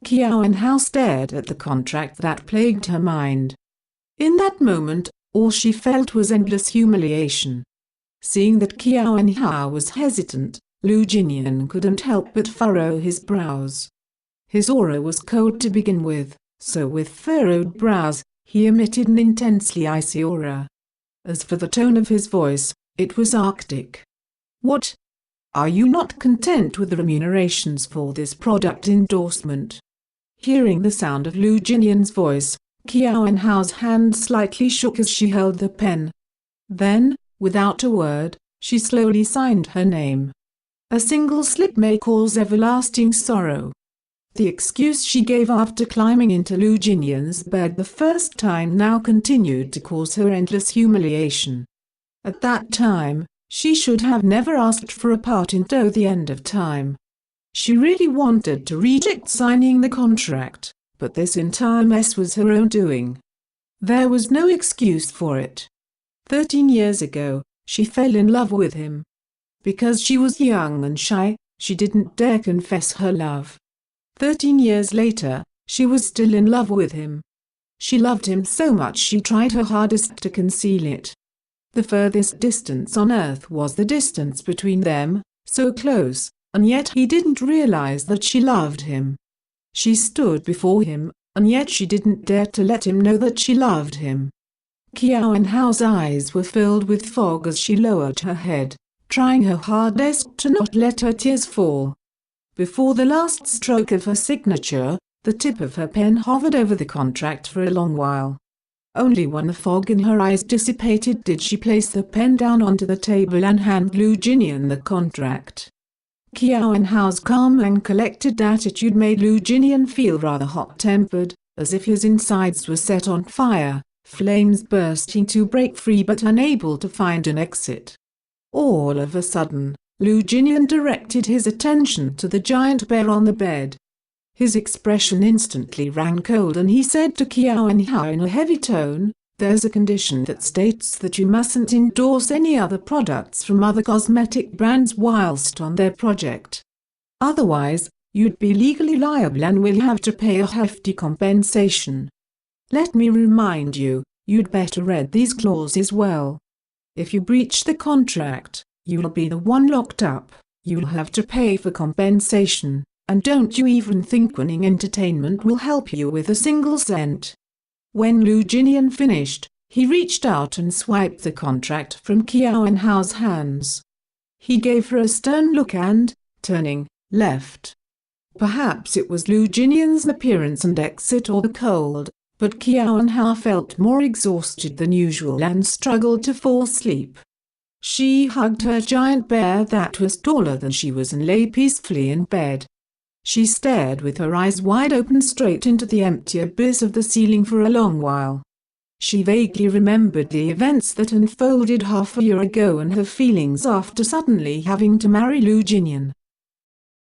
Qiao Wenhao stared at the contract that plagued her mind. In that moment, all she felt was endless humiliation. Seeing that Qiao Wenhao was hesitant, Lu Jinian couldn't help but furrow his brows. His aura was cold to begin with, so with furrowed brows, he emitted an intensely icy aura. As for the tone of his voice, it was arctic. "What? Are you not content with the remunerations for this product endorsement?" Hearing the sound of Lu Jinian's voice, Qiao Wenhao's hand slightly shook as she held the pen. Then, without a word, she slowly signed her name. A single slip may cause everlasting sorrow. The excuse she gave after climbing into Lu Jinian's bed the first time now continued to cause her endless humiliation. At that time, she should have never asked for a part in To the End of Time. She really wanted to reject signing the contract, but this entire mess was her own doing. There was no excuse for it. 13 years ago, she fell in love with him. Because she was young and shy, she didn't dare confess her love. 13 years later, she was still in love with him. She loved him so much she tried her hardest to conceal it. The furthest distance on earth was the distance between them, so close, and yet he didn't realize that she loved him. She stood before him, and yet she didn't dare to let him know that she loved him. Qiao Wenhao's eyes were filled with fog as she lowered her head, trying her hardest to not let her tears fall. Before the last stroke of her signature, the tip of her pen hovered over the contract for a long while. Only when the fog in her eyes dissipated did she place the pen down onto the table and hand Lu Jinian the contract. Qiao Wenhao's calm and collected attitude made Lu Jinian feel rather hot-tempered, as if his insides were set on fire, flames bursting to break free but unable to find an exit. All of a sudden, Lu Jinian directed his attention to the giant bear on the bed. His expression instantly ran cold and he said to Qiao Wenhao in a heavy tone, "There's a condition that states that you mustn't endorse any other products from other cosmetic brands whilst on their project. Otherwise, you'd be legally liable and will have to pay a hefty compensation. Let me remind you, you'd better read these clauses well. If you breach the contract, you'll be the one locked up, you'll have to pay for compensation, and don't you even think winning entertainment will help you with a single cent." When Lu Jinian finished, he reached out and swiped the contract from Qiao Wenhao's hands. He gave her a stern look and, turning, left. Perhaps it was Lu Jinian's appearance and exit or the cold, but Qiao Wenhao felt more exhausted than usual and struggled to fall asleep. She hugged her giant bear that was taller than she was and lay peacefully in bed. She stared with her eyes wide open straight into the empty abyss of the ceiling for a long while. She vaguely remembered the events that unfolded half a year ago and her feelings after suddenly having to marry Lu Jinian.